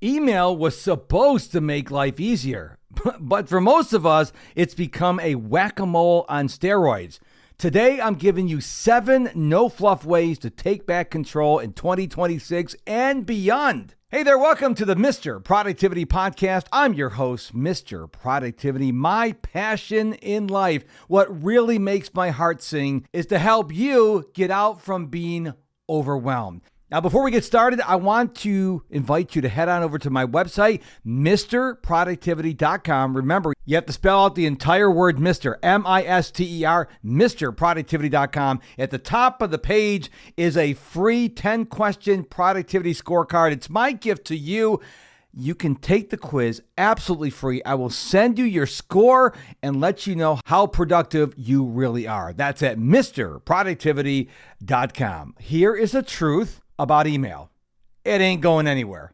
Email was supposed to make life easier, but for most of us, it's become a whack-a-mole on steroids. Today, I'm giving you 7 no-fluff ways to take back control in 2026 and beyond. Hey there, welcome to the Mr. Productivity Podcast. I'm your host, Mr. Productivity. My passion in life, what really makes my heart sing, is to help you get out from being overwhelmed. Now, before we get started, I want to invite you to head on over to my website, MrProductivity.com. Remember, you have to spell out the entire word Mr., M-I-S-T-E-R, MrProductivity.com. At the top of the page is a free 10-question productivity scorecard. It's my gift to you. You can take the quiz absolutely free. I will send you your score and let you know how productive you really are. That's at MrProductivity.com. Here is the truth about email. It ain't going anywhere.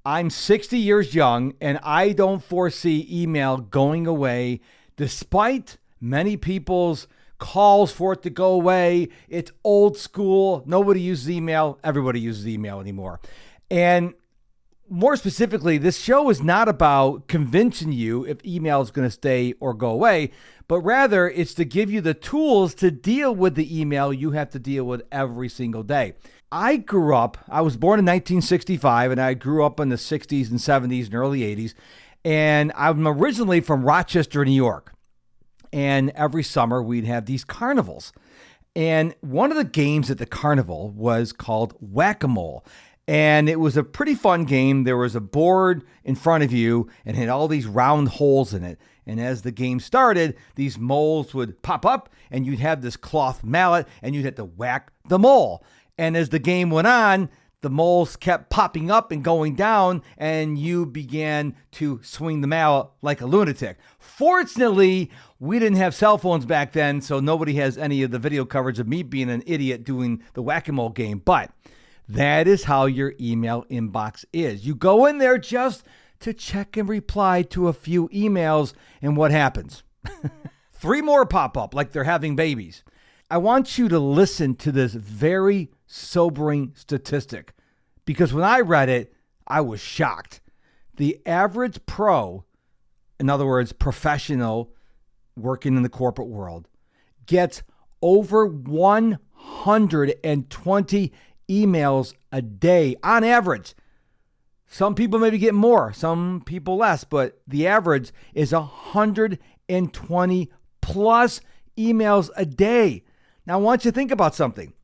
I'm 60 years young and I don't foresee email going away despite many people's calls for it to go away. It's old school. Nobody uses email. Everybody uses email anymore. And more specifically, this show is not about convincing you if email is going to stay or go away, but rather it's to give you the tools to deal with the email you have to deal with every single day. I was born in 1965, and I grew up in the 60s and 70s and early 80s, and I'm originally from Rochester, New York. And every summer we'd have these carnivals. And one of the games at the carnival was called Whack-A-Mole. And it was a pretty fun game. There was a board in front of you and had all these round holes in it. And as the game started, these moles would pop up and you'd have this cloth mallet and you'd have to whack the mole. And as the game went on, the moles kept popping up and going down and you began to swing the mallet like a lunatic. Fortunately, we didn't have cell phones back then, so nobody has any of the video coverage of me being an idiot doing the whack-a-mole game. But that is how your email inbox is. You go in there just to check and reply to a few emails, and what happens? 3 more pop up like they're having babies. I want you to listen to this very sobering statistic because when I read it, I was shocked. The average pro, in other words, professional working in the corporate world, gets over 120 emails a day on average. Some people maybe get more, some people less, but the average is 120 plus emails a day. Now, I want you to think about something.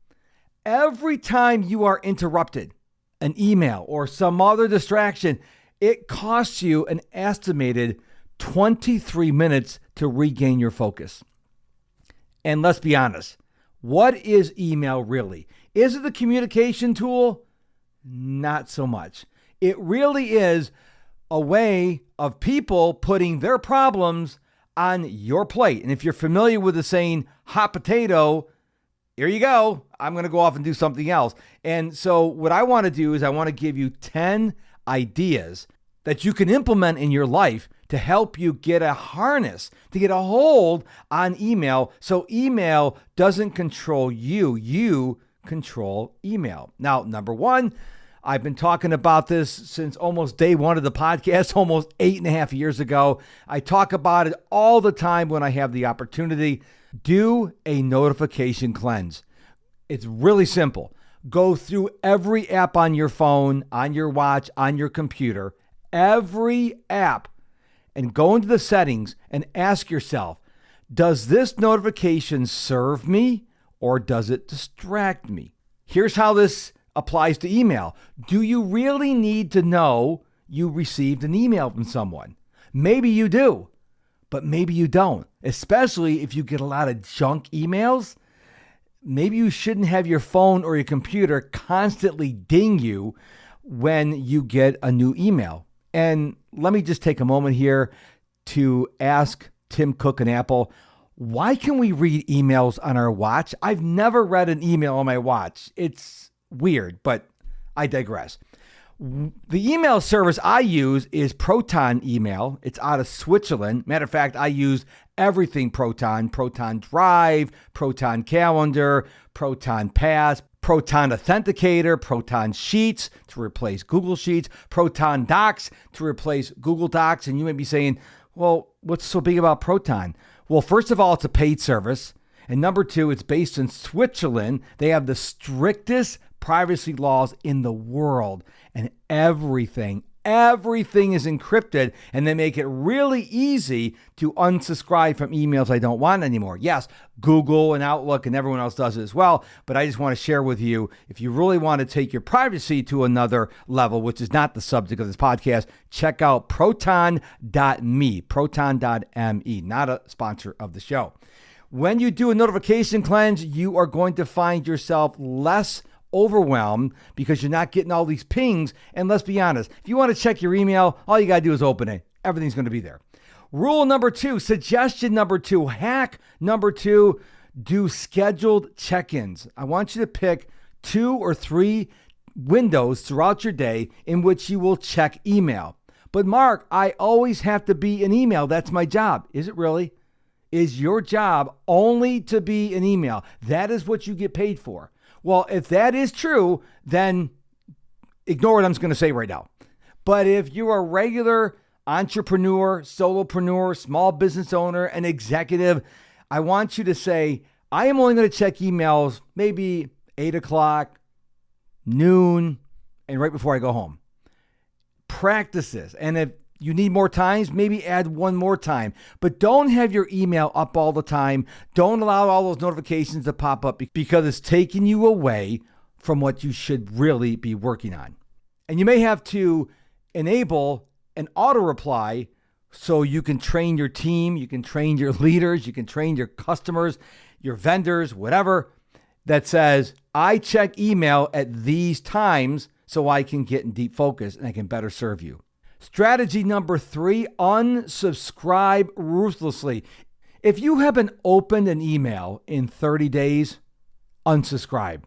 Every time you are interrupted, an email or some other distraction, it costs you an estimated 23 minutes to regain your focus. And let's be honest, what is email really? Is it a communication tool? Not so much. It really is a way of people putting their problems on your plate. And if you're familiar with the saying, hot potato, here you go. I'm going to go off and do something else. And so what I want to do is I want to give you 10 ideas that you can implement in your life to help you get a harness, to get a hold on email so email doesn't control you. You control email. Now, number 1, I've been talking about this since almost day 1 of the podcast, almost 8.5 years ago. I talk about it all the time when I have the opportunity. Do a notification cleanse. It's really simple. Go through every app on your phone, on your watch, on your computer, every app, and go into the settings and ask yourself, does this notification serve me or does it distract me? Here's how this applies to email. Do you really need to know you received an email from someone? Maybe you do, but maybe you don't, especially if you get a lot of junk emails. Maybe you shouldn't have your phone or your computer constantly ding you when you get a new email. And let me just take a moment here to ask Tim Cook and Apple, why can we read emails on our watch? I've never read an email on my watch. It's weird, but I digress. The email service I use is Proton Email. It's out of Switzerland. Matter of fact, I use everything Proton Drive, Proton Calendar, Proton Pass, Proton Authenticator, Proton Sheets to replace Google Sheets, Proton Docs to replace Google Docs. And you may be saying, well, what's so big about Proton? Well, first of all, it's a paid service. And number two, it's based in Switzerland. They have the strictest privacy laws in the world. And everything is encrypted, and they make it really easy to unsubscribe from emails I don't want anymore. Yes, Google and Outlook and everyone else does it as well, but I just want to share with you, if you really want to take your privacy to another level, which is not the subject of this podcast, check out proton.me, proton.me, not a sponsor of the show. When you do a notification cleanse, you are going to find yourself less overwhelmed because you're not getting all these pings. And let's be honest, if you want to check your email, all you got to do is open it. Everything's going to be there. Rule number 2, suggestion number 2, hack number 2, do scheduled check-ins. I want you to pick 2 or 3 windows throughout your day in which you will check email. But Mark, I always have to be an email. That's my job. Is it really? Is your job only to be an email? That is what you get paid for. Well, if that is true, then ignore what I'm going to say right now. But if you're a regular entrepreneur, solopreneur, small business owner, an executive, I want you to say, I am only going to check emails maybe 8 o'clock, noon, and right before I go home. Practice this. And if you need more times, maybe add one more time. But don't have your email up all the time. Don't allow all those notifications to pop up because it's taking you away from what you should really be working on. And you may have to enable an auto reply so you can train your team, you can train your leaders, you can train your customers, your vendors, whatever, that says, I check email at these times so I can get in deep focus and I can better serve you. Strategy number 3, unsubscribe ruthlessly. If you haven't opened an email in 30 days, unsubscribe.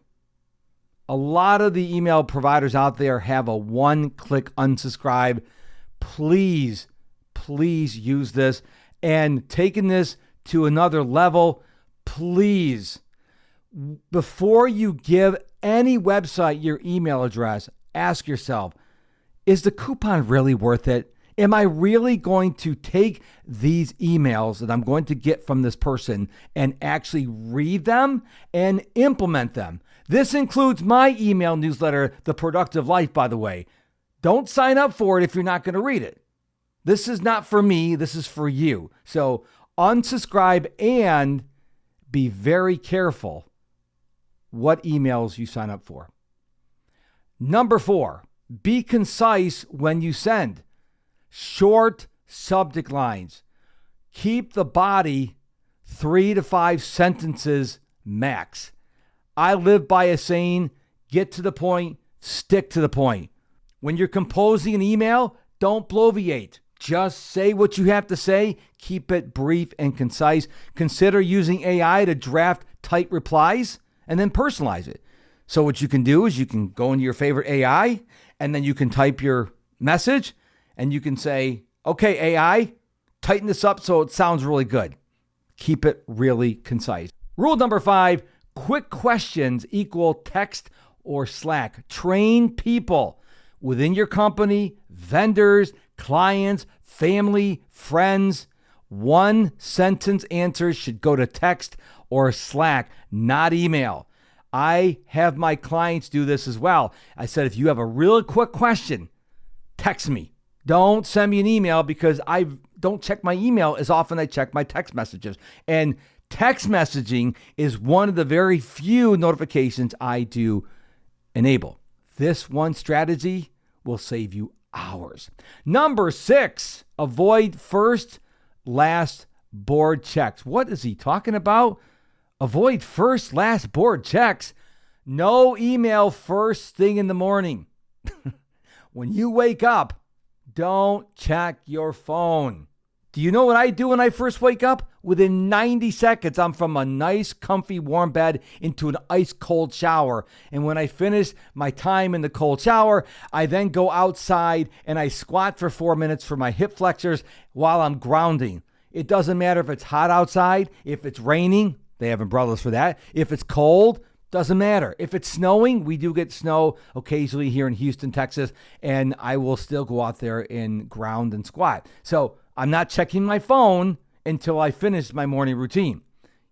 A lot of the email providers out there have a one-click unsubscribe. Please use this. And taking this to another level, please, before you give any website your email address, ask yourself, is the coupon really worth it? Am I really going to take these emails that I'm going to get from this person and actually read them and implement them? This includes my email newsletter, The Productive Life, by the way. Don't sign up for it if you're not going to read it. This is not for me. This is for you. So unsubscribe and be very careful what emails you sign up for. Number 4. Be concise when you send. Short subject lines. Keep the body 3 to 5 sentences max. I live by a saying, get to the point, stick to the point. When you're composing an email, don't bloviate. Just say what you have to say. Keep it brief and concise. Consider using AI to draft tight replies and then personalize it. So what you can do is you can go into your favorite AI and then you can type your message and you can say, okay, AI, tighten this up so it sounds really good. Keep it really concise. Rule number 5, quick questions equal text or Slack. Train people within your company, vendors, clients, family, friends. 1-sentence answers should go to text or Slack, not email. I have my clients do this as well. I said, if you have a real quick question, text me. Don't send me an email because I don't check my email as often as I check my text messages. And text messaging is one of the very few notifications I do enable. This one strategy will save you hours. Number 6, avoid first, last board checks. What is he talking about? Avoid first, last board checks. No email first thing in the morning. When you wake up, don't check your phone. Do you know what I do when I first wake up? Within 90 seconds, I'm from a nice, comfy, warm bed into an ice cold shower. And when I finish my time in the cold shower, I then go outside and I squat for 4 minutes for my hip flexors while I'm grounding. It doesn't matter if it's hot outside, if it's raining, they have umbrellas for that. If it's cold, Doesn't matter. If it's snowing, we do get snow occasionally here in Houston, Texas, and I will still go out there and ground and squat. So I'm not checking my phone until I finish my morning routine.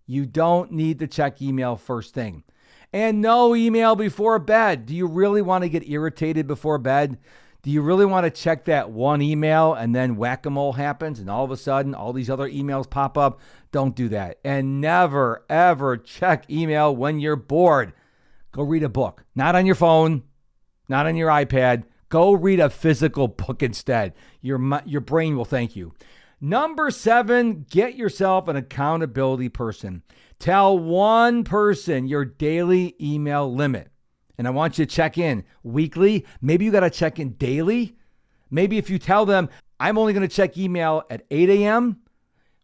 You don't need to check email first thing. And no email before bed. Do you really want to get irritated before bed? Do you really want to check that one email and then whack-a-mole happens and all of a sudden all these other emails pop up? Don't do that. And never, ever check email when you're bored. Go read a book. Not on your phone, not on your iPad. Go read a physical book instead. Your brain will thank you. Number 7, get yourself an accountability person. Tell one person your daily email limit. And I want you to check in weekly. Maybe you got to check in daily. Maybe if you tell them, I'm only going to check email at 8 a.m.,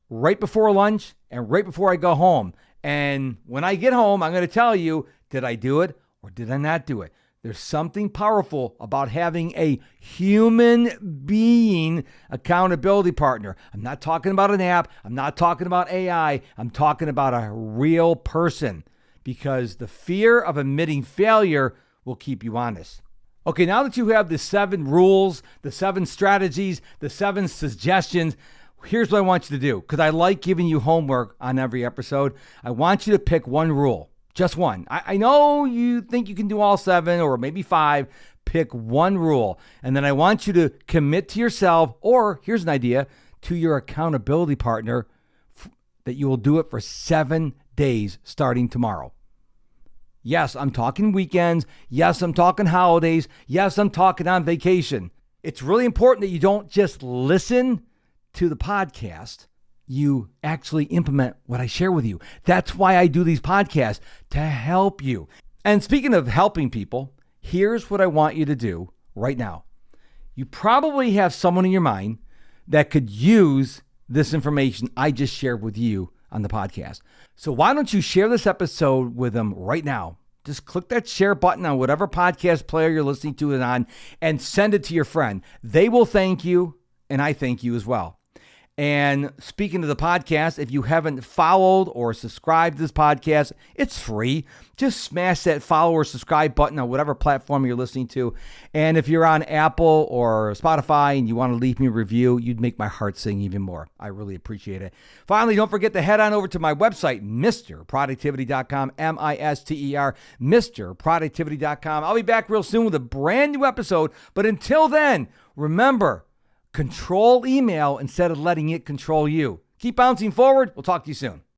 right before lunch, and right before I go home. And when I get home, I'm going to tell you, did I do it or did I not do it? There's something powerful about having a human being accountability partner. I'm not talking about an app. I'm not talking about AI. I'm talking about a real person, because the fear of admitting failure will keep you honest. Okay, now that you have the 7 rules, the 7 strategies, the 7 suggestions, here's what I want you to do, because I like giving you homework on every episode. I want you to pick one rule. Just one. I know you think you can do all 7 or maybe 5. Pick one rule. And then I want you to commit to yourself, or here's an idea, to your accountability partner, that you will do it for 7 days starting tomorrow. Yes, I'm talking weekends. Yes, I'm talking holidays. Yes, I'm talking on vacation. It's really important that you don't just listen to the podcast. You actually implement what I share with you. That's why I do these podcasts, to help you. And speaking of helping people, here's what I want you to do right now. You probably have someone in your mind that could use this information I just shared with you on the podcast. So why don't you share this episode with them right now? Just click that share button on whatever podcast player you're listening to it on and send it to your friend. They will thank you, and I thank you as well. And speaking of the podcast, if you haven't followed or subscribed to this podcast, it's free. Just smash that follow or subscribe button on whatever platform you're listening to. And if you're on Apple or Spotify and you want to leave me a review, you'd make my heart sing even more. I really appreciate it. Finally, don't forget to head on over to my website, MrProductivity.com, M-I-S-T-E-R, MrProductivity.com. I'll be back real soon with a brand new episode. But until then, remember, control email instead of letting it control you. Keep bouncing forward. We'll talk to you soon.